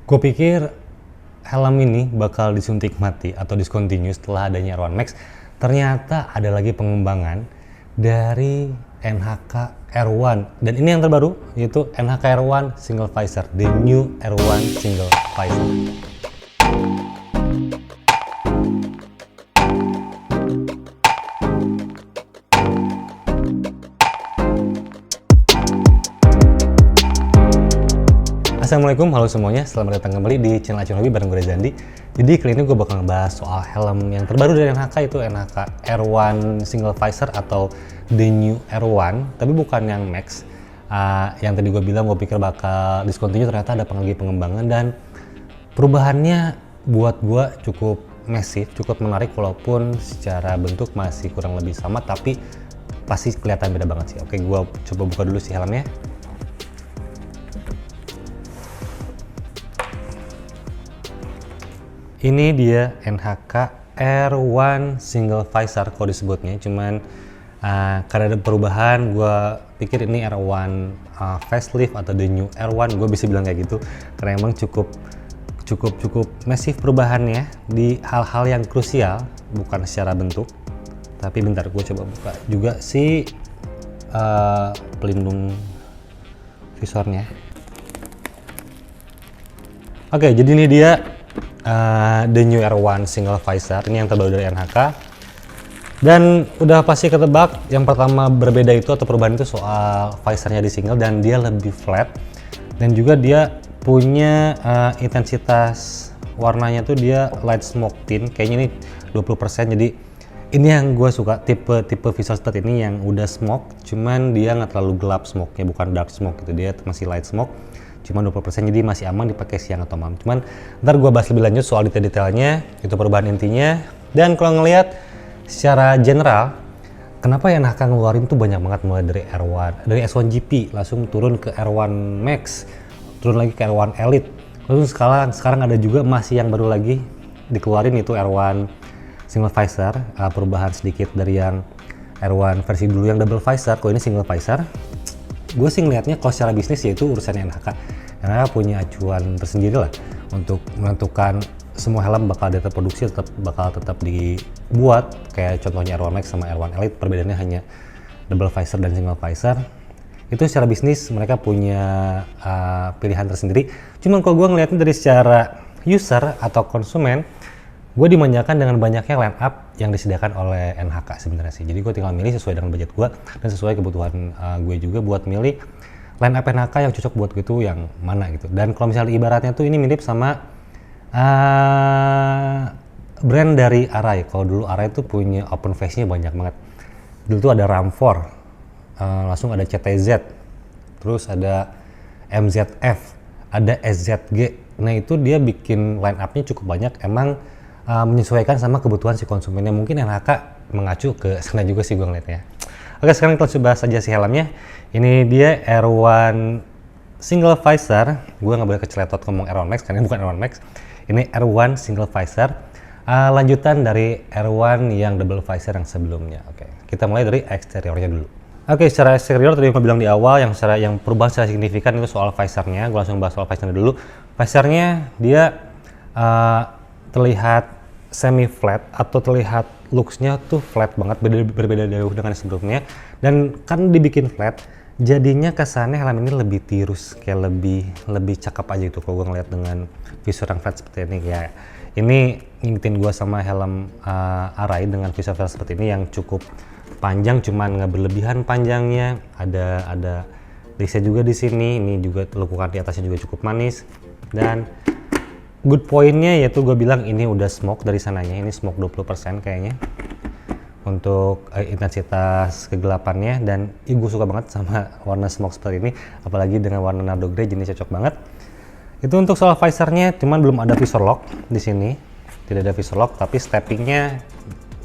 Gue pikir helm ini bakal disuntik mati atau discontinue setelah adanya R1 Max. Ternyata ada lagi pengembangan dari NHK R1, dan ini yang terbaru yaitu NHK R1 Single Visor, the new R1 Single Visor. Assalamualaikum, halo semuanya, selamat datang kembali di channel Acuan Hobi bareng gue Rezandi. Jadi kali ini gue bakal ngebahas soal helm yang terbaru dari NHK, itu NHK R1 Single Visor atau the new R1, tapi bukan yang Max. Yang tadi gue bilang gue pikir bakal discontinue, ternyata ada lagi pengembangan dan perubahannya buat gue cukup massive, cukup menarik, walaupun secara bentuk masih kurang lebih sama, tapi pasti kelihatan beda banget sih. Oke, gue coba buka dulu si helmnya. Ini dia NHK R1 Single Visor kalau disebutnya, cuman karena ada perubahan, gue pikir ini R1 facelift atau the new R1, gue bisa bilang kayak gitu karena emang cukup massive perubahannya di hal-hal yang krusial, bukan secara bentuk. Tapi bentar, gue coba buka juga si pelindung visornya. Oke, jadi ini dia the new R1 Single Visor, ini yang terbaru dari NHK. Dan udah pasti ketebak, yang pertama berbeda itu atau perubahan itu soal visornya di single, dan dia lebih flat, dan juga dia punya intensitas warnanya tuh dia light smoke tint, kayaknya ini 20%. Jadi ini yang gue suka, tipe visor seperti ini yang udah smoke, cuman dia nggak terlalu gelap smoke-nya, bukan dark smoke gitu, dia masih light smoke, cuma 20%, jadi masih aman dipakai siang atau malam. Cuman ntar gue bahas lebih lanjut soal detail-detailnya, itu perubahan intinya. Dan kalau ngelihat secara general, kenapa ya NHK ngeluarin tuh banyak banget, mulai dari R1, dari S1 GP langsung turun ke R1 Max, turun lagi ke R1 Elite, lalu sekarang ada juga masih yang baru lagi dikeluarin, itu R1 Single Visor. Perubahan sedikit dari yang R1 versi dulu yang double visor, kalau ini single visor. Gue sih ngeliatnya kalau secara bisnis yaitu urusannya NHK. NHK punya acuan tersendiri lah untuk menentukan semua helm bakal produksi bakal tetap dibuat. Kayak contohnya R1 Max sama R1 Elite, perbedaannya hanya double visor dan single visor. Itu secara bisnis mereka punya pilihan tersendiri. Cuman kalau gue ngeliatnya dari secara user atau konsumen, gue dimanjakan dengan banyaknya line up yang disediakan oleh NHK sebenarnya sih. Jadi gue tinggal milih sesuai dengan budget gue dan sesuai kebutuhan gue juga buat milih line up NHK yang cocok buat gue itu yang mana gitu. Dan kalau misalnya ibaratnya tuh ini mirip sama brand dari Arai. Kalau dulu Arai tuh punya open face-nya banyak banget. Dulu tuh ada RAM4, langsung ada CTZ, terus ada MZF, ada SZG. Nah itu dia bikin line up-nya cukup banyak, emang menyesuaikan sama kebutuhan si konsumennya. Mungkin NHK mengacu ke sana juga sih gue ngeliatnya. Oke, sekarang kita coba saja si helmnya. Ini dia R1 Single Visor. Gue nggak boleh keceletot ngomong R1 Max karena bukan R1 Max. Ini R1 Single Visor, lanjutan dari R1 yang double visor yang sebelumnya. Oke, kita mulai dari eksteriornya dulu. Oke, secara eksterior tadi gue bilang di awal, yang perubahan secara signifikan itu soal visornya. Gue langsung bahas soal visornya dulu. Visornya dia terlihat semi flat atau terlihat looks-nya tuh flat banget, berbeda jauh dengan sebelumnya. Dan kan dibikin flat, jadinya kesannya helm ini lebih tirus, kayak lebih cakep aja gitu kalau gue ngeliat dengan visor yang flat seperti ini. Ya ini ngingetin gue sama helm Arai dengan visor flat seperti ini yang cukup panjang, cuman nggak berlebihan panjangnya. Ada lace juga di sini. Ini juga lekukan di atasnya juga cukup manis. Dan good point-nya yaitu gue bilang ini udah smoke dari sananya, ini smoke 20% kayaknya untuk intensitas kegelapannya. Dan gue suka banget sama warna smoke seperti ini, apalagi dengan warna nardo grey, jenis cocok banget. Itu untuk soal visornya, cuman belum ada visor lock di sini, tidak ada visor lock, tapi steppingnya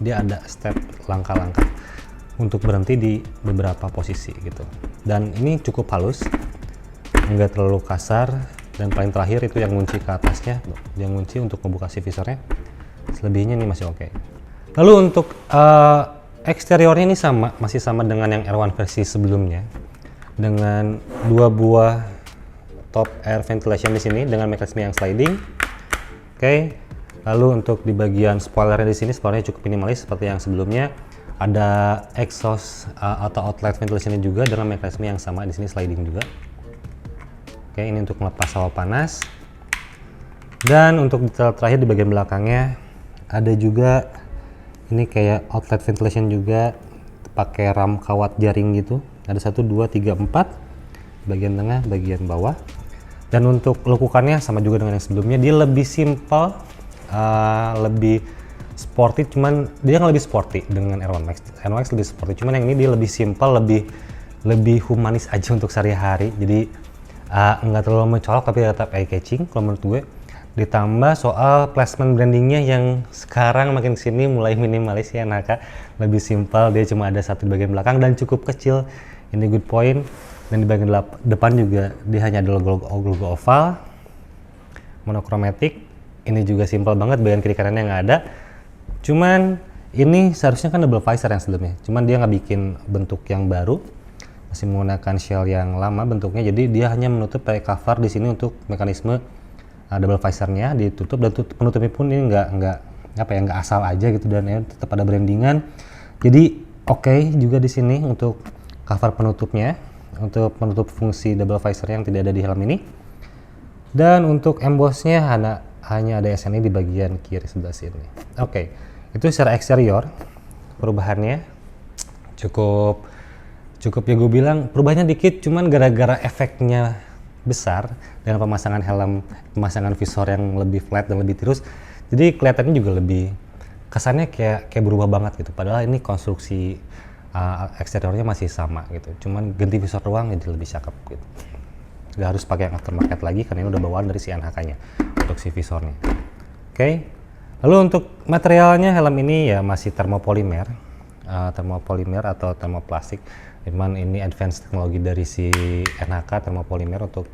dia ada step langkah-langkah untuk berhenti di beberapa posisi gitu. Dan ini cukup halus, nggak terlalu kasar. Dan paling terakhir itu yang ngunci ke atasnya, yang ngunci untuk membuka si visornya. Selebihnya ini masih oke. Lalu untuk eksteriornya ini masih sama dengan yang R1 versi sebelumnya, dengan dua buah top air ventilation di sini dengan mekanisme yang sliding. Oke. Lalu untuk di bagian spoilernya di sini spoilernya cukup minimalis seperti yang sebelumnya. Ada exhaust atau outlet ventilation juga dengan mekanisme yang sama di sini sliding juga. Oke, ini untuk melepas hawa panas. Dan untuk detail terakhir di bagian belakangnya ada juga ini kayak outlet ventilation juga pakai ram kawat jaring gitu. Ada 1, 2, 3, 4 bagian tengah, bagian bawah. Dan untuk lekukannya sama juga dengan yang sebelumnya, dia lebih simple, lebih sporty, cuman dia lebih sporty dengan R1 Max. R1 Max lebih sporty, cuman yang ini dia lebih simple, lebih humanis aja untuk sehari-hari. Jadi nggak terlalu mencolok tapi tetap eye catching kalau menurut gue. Ditambah soal placement brandingnya yang sekarang makin kesini mulai minimalis ya, Naka lebih simple, dia cuma ada satu di bagian belakang dan cukup kecil, ini good point. Dan di bagian depan juga dia hanya ada logo oval monokromatik, ini juga simple banget, bagian kiri kanannya nggak ada. Cuman ini seharusnya kan double visor yang sebelumnya, cuman dia nggak bikin bentuk yang baru, masih menggunakan shell yang lama bentuknya, jadi dia hanya menutup pakai cover di sini untuk mekanisme double visornya ditutup, dan penutupnya pun ini nggak asal aja gitu, dan ya, tetap ada brandingan. Jadi oke juga di sini untuk cover penutupnya, untuk menutup fungsi double visor yang tidak ada di helm ini. Dan untuk embossnya hanya ada SNI di bagian kiri sebelah sini. Oke, itu secara eksterior perubahannya cukup ya, gue bilang perubahannya dikit, cuman gara-gara efeknya besar dengan pemasangan helm, pemasangan visor yang lebih flat dan lebih tirus, jadi kelihatannya juga lebih kesannya kayak berubah banget gitu, padahal ini konstruksi eksteriornya masih sama gitu, cuman ganti visor doang jadi lebih cakep gitu. Gak harus pakai yang aftermarket lagi karena ini udah bawaan dari si NHK nya untuk si visornya. Oke. Lalu untuk materialnya helm ini ya masih termopolimer atau termoplastik. Cuman ini advance teknologi dari si NHK termopolimer untuk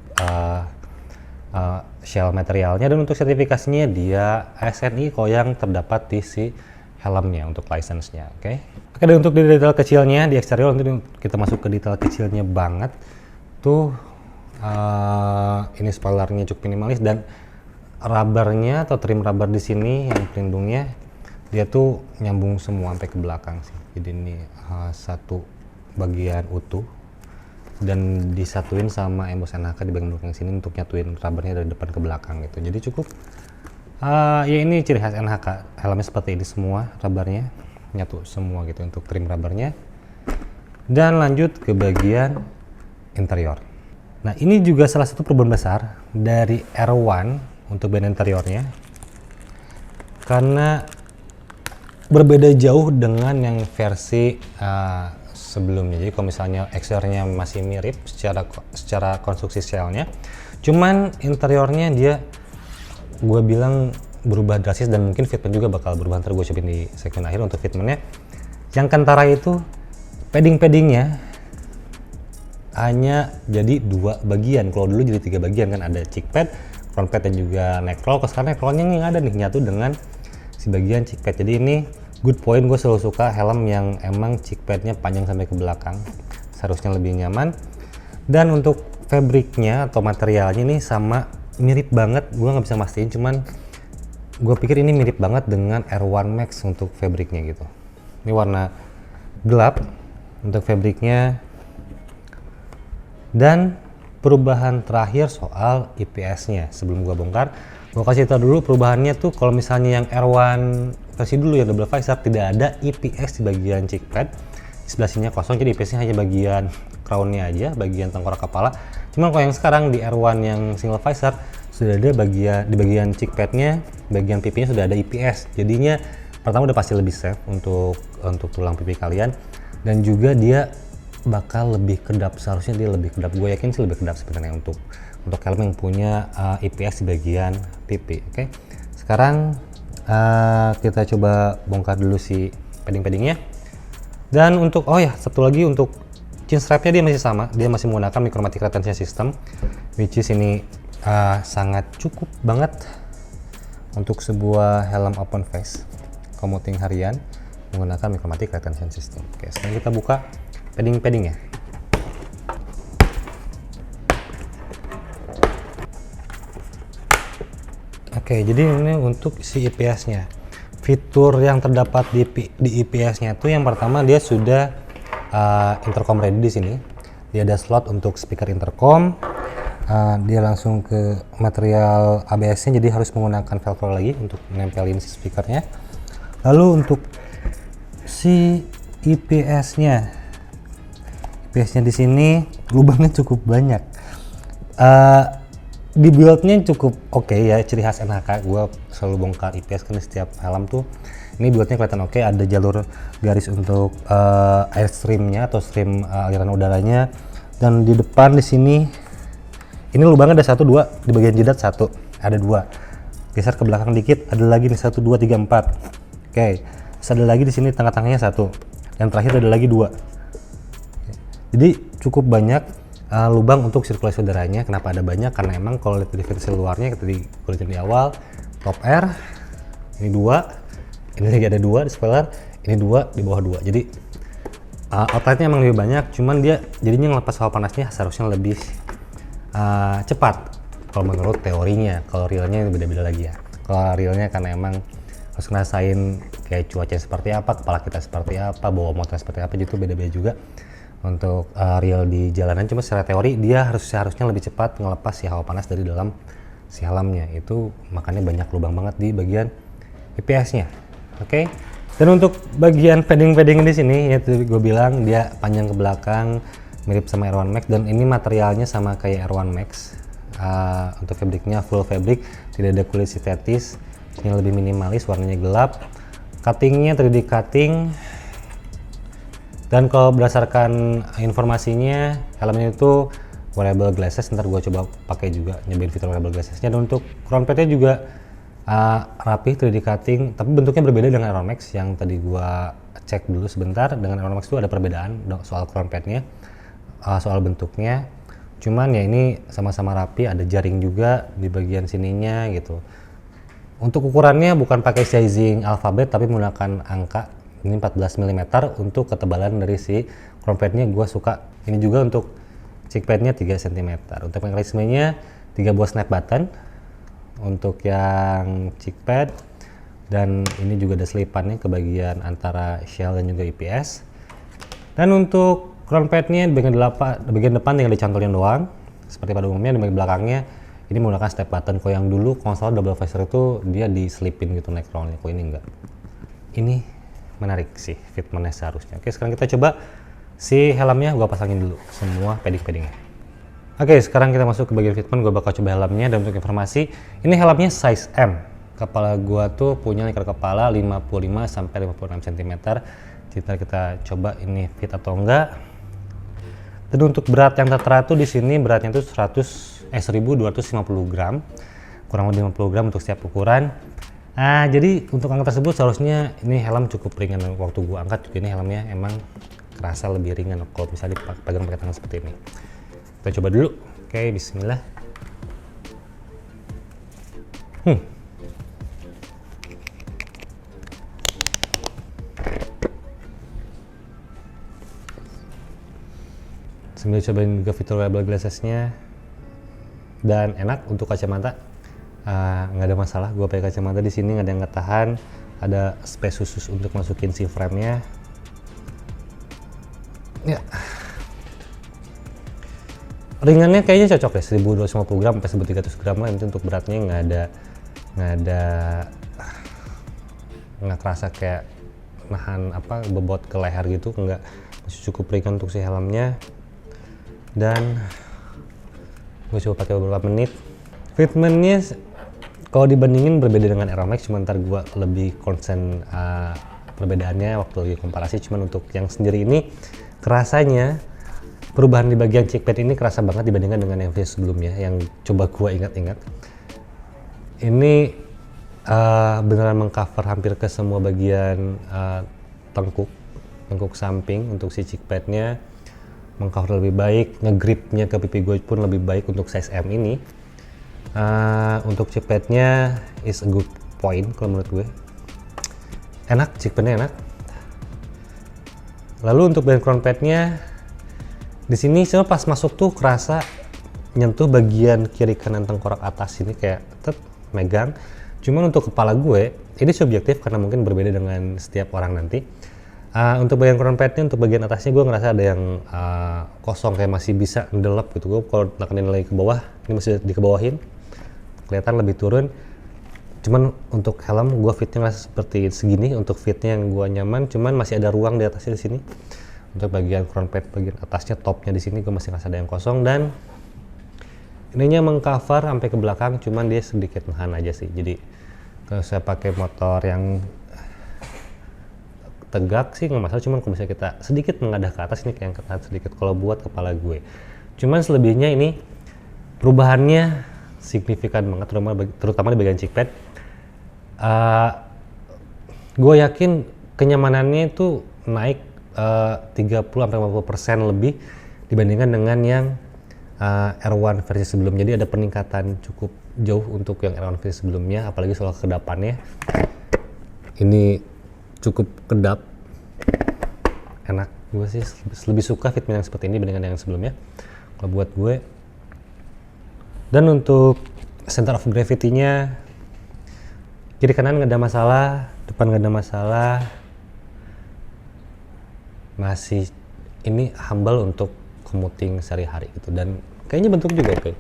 shell materialnya, dan untuk sertifikasinya dia SNI kok yang terdapat di si helmnya untuk license-nya. Oke, dan untuk di detail kecilnya di eksterior, nanti kita masuk ke detail kecilnya banget tuh. Ini spoilernya cukup minimalis, dan rubbernya atau trim rubber di sini yang pelindungnya dia tuh nyambung semua sampai ke belakang sih. Jadi ini satu bagian utuh dan disatuin sama emboss NHK di bagian belakang sini untuk nyatuin rubbernya dari depan ke belakang gitu. Jadi cukup ya ini ciri khas NHK, helmnya seperti ini semua, rubbernya nyatu semua gitu untuk trim rubbernya. Dan lanjut ke bagian interior. Nah, ini juga salah satu perubahan besar dari R1 untuk band interiornya, karena berbeda jauh dengan yang versi sebelumnya. Jadi kalau misalnya eksteriornya masih mirip secara konstruksi shellnya, cuman interiornya dia gue bilang berubah drastis, dan mungkin fitment juga bakal berubah, ntar gue cobain di segmen akhir. Untuk fitmentnya yang kentara itu paddingnya hanya jadi 2 bagian, kalau dulu jadi 3 bagian kan, ada cheek pad, front pad, dan juga neck roll. Kalau sekarang neck rollnya nggak ada nih, nyatu dengan si bagian cheek pad. Jadi ini good point, gue selalu suka helm yang emang cheek padnya panjang sampai ke belakang, seharusnya lebih nyaman. Dan untuk fabriknya atau materialnya ini sama mirip banget, gue nggak bisa mastiin, cuman gue pikir ini mirip banget dengan R1 Max untuk fabriknya gitu. Ini warna gelap untuk fabriknya. Dan perubahan terakhir soal IPS-nya, sebelum gua bongkar, gua kasih tahu dulu perubahannya tuh. Kalau misalnya yang R1 versi dulu yang double visor tidak ada IPS di bagian cheek pad, di sebelah sininya kosong, jadi IPS-nya hanya bagian crown-nya aja, bagian tengkorak kepala. Cuman kalau yang sekarang di R1 yang single visor sudah ada di bagian cheek pad-nya, bagian pipinya sudah ada IPS. Jadinya pertama udah pasti lebih safe untuk tulang pipi kalian, dan juga dia bakal lebih kedap, seharusnya dia lebih kedap, gue yakin sih lebih kedap sebenarnya untuk helm yang punya IPS di bagian pipi. Oke. Sekarang kita coba bongkar dulu si padding-paddingnya. Dan untuk satu lagi, untuk chin strapnya dia masih sama, dia masih menggunakan micromatic retention system, which is ini sangat cukup banget untuk sebuah helm open face commuting harian menggunakan micromatic retention system. Oke, sekarang kita buka paddingnya. Oke, jadi ini untuk si IPS-nya. Fitur yang terdapat di IPS-nya itu yang pertama dia sudah intercom ready di sini. Dia ada slot untuk speaker intercom. Dia langsung ke material ABS-nya, jadi harus menggunakan velcro lagi untuk menempelin si speakernya. Lalu untuk si IPS-nya di sini lubangnya cukup banyak. Di build-nya cukup oke ya, ciri khas NHK. Gua selalu bongkar IPS kan di setiap helm tuh. Ini build-nya kelihatan oke, ada jalur garis untuk airstream-nya atau stream aliran udaranya. Dan di depan di sini ini lubangnya ada 1, 2, di bagian jidat 1, ada 2. Geser ke belakang dikit, ada lagi nih 1, 2, 3, 4. Oke, terus ada lagi di sini tengah-tengahnya 1. Yang terakhir ada lagi 2. Jadi cukup banyak lubang untuk sirkulasi udaranya. Kenapa ada banyak? Karena emang kalau lihat di versi luarnya, tadi gue lihat di awal, top air ini 2, ini lagi ada 2 di spoiler, ini 2 di bawah 2. Jadi outletnya emang lebih banyak, cuman dia jadinya ngelepas hawa panasnya seharusnya lebih cepat kalau menurut teorinya. Kalau realnya beda-beda lagi ya. Kalau realnya karena emang harus ngerasain kayak cuaca seperti apa, kepala kita seperti apa, bawa motor seperti apa, gitu beda-beda juga untuk real di jalanan. Cuma secara teori dia seharusnya lebih cepat ngelepas si hawa panas dari dalam si helmnya. Itu makanya banyak lubang banget di bagian IPS-nya. Oke. Dan untuk bagian padding di sini ya gue bilang dia panjang ke belakang mirip sama R1 Max, dan ini materialnya sama kayak R1 Max. Untuk fabriknya full fabric, tidak ada kulit sintetis. Ini lebih minimalis, warnanya gelap. Cuttingnya 3D cutting. Dan kalau berdasarkan informasinya, helmnya itu wearable glasses. Ntar gue coba pakai juga, nyobain fitur wearable glassesnya. Dan untuk crown padnya juga rapi, 3D cutting, tapi bentuknya berbeda dengan Aeron Max. Yang tadi gue cek dulu sebentar, dengan Aeron Max itu ada perbedaan soal crown padnya, soal bentuknya. Cuman ya ini sama-sama rapi, ada jaring juga di bagian sininya gitu. Untuk ukurannya bukan pakai sizing alfabet, tapi menggunakan angka. Ini 14 mm untuk ketebalan dari si crown padnya. Gue suka ini juga. Untuk cheek padnya 3 cm. Untuk mekanismenya 3 buah snap button untuk yang cheek pad, dan ini juga ada selipannya ke bagian antara shell dan juga IPS. Dan untuk crown padnya bagian depan tinggal dicantolin doang seperti pada umumnya. Di bagian belakangnya ini menggunakan step button. Kalau yang dulu konsol double visor itu dia diselipin gitu neck roundnya, kok ini enggak. Ini menarik sih fitmentnya seharusnya. Oke, sekarang kita coba si helmnya. Gua pasangin dulu semua paddingnya. Oke, sekarang kita masuk ke bagian fitment. Gua bakal coba helmnya. Dan untuk informasi, ini helmnya size M. Kepala gua tuh punya lingkar kepala 55 sampai 56 cm. Kita coba ini fit atau enggak. Dan untuk berat yang tertera tuh di sini beratnya tuh 1250 gram, kurang lebih 50 gram untuk setiap ukuran. Jadi untuk angka tersebut seharusnya ini helm cukup ringan. Waktu gua angkat juga ini helmnya emang kerasa lebih ringan kalau bisa dipegang pakai tangan seperti ini. Kita coba dulu. Oke, bismillah. Sambil cobain juga fitur wearable glasses-nya. Dan enak untuk kacamata. Nggak ada masalah, gue pakai kacamata di sini nggak ada yang ngetahan. Ada space khusus untuk masukin si frame-nya. Ya, ringannya kayaknya cocok ya, 1250 gram sampai 1300 gram lah. Itu untuk beratnya nggak kerasa kayak nahan bobot ke leher gitu, nggak. Masih cukup ringan untuk si helmnya. Dan gue coba pakai beberapa menit. Fitmentnya kalau dibandingin berbeda dengan Aeron Max, cuma ntar gue lebih concern perbedaannya waktu lagi komparasi. Cuman untuk yang sendiri ini kerasanya perubahan di bagian cheek pad ini kerasa banget dibandingkan dengan yang versi sebelumnya. Yang coba gue ingat-ingat, ini beneran mengcover hampir ke semua bagian tengkuk samping. Untuk si cheek padnya mengcover lebih baik, ngegripnya ke pipi gue pun lebih baik untuk size M ini. Untuk cheek padnya is a good point kalau menurut gue. Enak, cheek padnya enak. Lalu untuk bagian crown padnya di sini cuma pas masuk tuh kerasa nyentuh bagian kiri kanan tengkorak atas ini kayak megang. Cuman untuk kepala gue, ini subjektif karena mungkin berbeda dengan setiap orang nanti. Untuk bagian crown padnya, untuk bagian atasnya gue ngerasa ada yang kosong, kayak masih bisa ngedelap gitu. Gue kalau nekenin lagi ke bawah, ini masih dikebawahin, kelihatan lebih turun. Cuman untuk helm gue fitnya ngerasa seperti segini, untuk fitnya yang gue nyaman. Cuman masih ada ruang di atasnya di sini. Untuk bagian crown pad bagian atasnya, topnya di sini gue masih ngerasa ada yang kosong, dan ininya mengcover sampai ke belakang. Cuman dia sedikit nahan aja sih. Jadi kalau saya pakai motor yang tegak sih nggak masalah, cuman kalau misalnya kita sedikit mengadah ke atas ini kayak yang ketat sedikit kalau buat kepala gue. Cuman selebihnya ini perubahannya signifikan banget, terutama di bagian cheek pad. Gue yakin kenyamanannya itu naik 30-50% lebih dibandingkan dengan yang R1 versi sebelumnya. Jadi ada peningkatan cukup jauh untuk yang R1 versi sebelumnya, apalagi soal kedapannya. Ini cukup kedap, enak. Gue sih lebih suka fitment yang seperti ini dibandingkan yang sebelumnya kalau buat gue. Dan untuk center of gravity-nya, kiri kanan nggak ada masalah, depan nggak ada masalah. Masih ini humble untuk commuting sehari-hari gitu, dan kayaknya bentuk juga oke.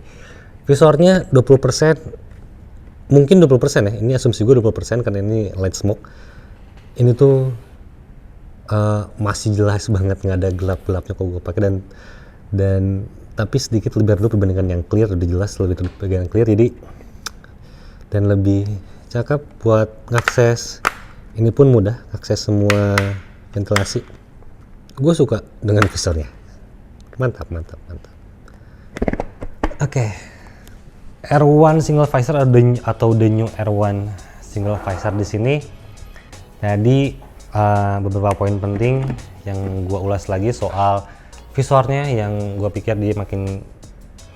Visornya 20%, mungkin 20% ya, ini asumsi gue 20% karena ini light smoke. Ini tuh masih jelas banget, nggak ada gelap-gelapnya kalau gue pakai, dan tapi sedikit lebih redup dibandingkan yang clear, udah jelas lebih redup dibandingkan yang clear, jadi dan lebih cakep buat ngakses. Ini pun mudah akses semua ventilasi. Gue suka dengan visornya, mantap. Oke. R1 single visor atau the new R1 single visor di sini. Jadi beberapa poin penting yang gue ulas lagi soal visornya, yang gue pikir dia makin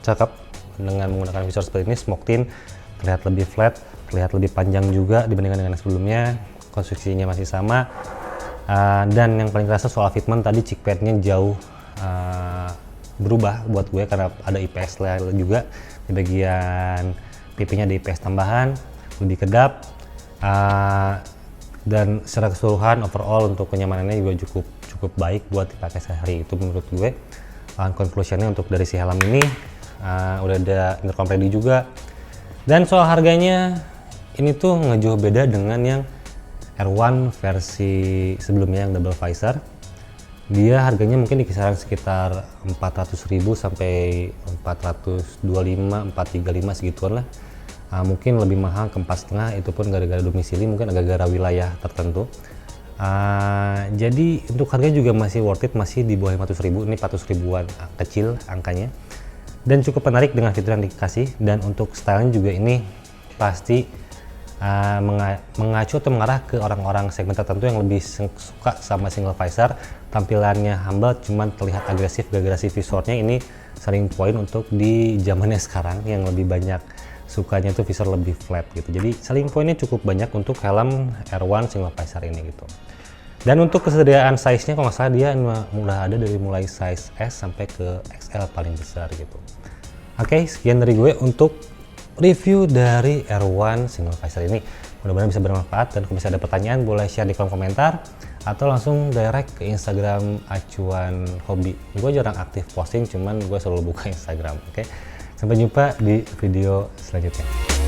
cakep dengan menggunakan visor seperti ini. Smoke tint terlihat lebih flat, terlihat lebih panjang juga dibandingkan dengan yang sebelumnya. Konstruksinya masih sama, dan yang paling kerasa soal fitment tadi, cheek padnya jauh berubah buat gue karena ada IPS juga di bagian pipinya, ada IPS tambahan, lebih kedap. Dan secara keseluruhan overall untuk kenyamanannya juga cukup baik buat dipakai sehari, itu menurut gue. Conclusionnya untuk dari si helm ini udah ada intercom ready juga. Dan soal harganya, ini tuh ngejauh beda dengan yang R1 versi sebelumnya yang double visor. Dia harganya mungkin di kisaran sekitar 400.000 sampai 425, 435 segituan lah. Mungkin lebih mahal ke 4,5, itu pun gara-gara domisili, mungkin gara-gara wilayah tertentu. Jadi untuk harganya juga masih worth it, masih di bawah 500.000. Ini 400.000-an kecil angkanya, dan cukup menarik dengan fitur yang dikasih. Dan untuk stylenya juga ini pasti mengacu atau mengarah ke orang-orang segmen tertentu yang lebih suka sama single visor. Tampilannya humble cuman terlihat agresif gara-gara si visornya. Ini selling point untuk di zamannya sekarang yang lebih banyak sukanya itu visor lebih flat gitu. Jadi selling pointnya cukup banyak untuk helm R1 single visor ini gitu. Dan untuk kesediaan size-nya kalau nggak salah dia udah ada dari mulai size S sampai ke XL paling besar gitu. Oke, sekian dari gue untuk review dari R1 single visor ini. Mudah-mudahan bisa bermanfaat, dan kalau misalnya ada pertanyaan boleh share di kolom komentar atau langsung direct ke Instagram Acuan Hobi. Gue jarang aktif posting, cuman gue selalu buka Instagram. Oke, sampai jumpa di video selanjutnya.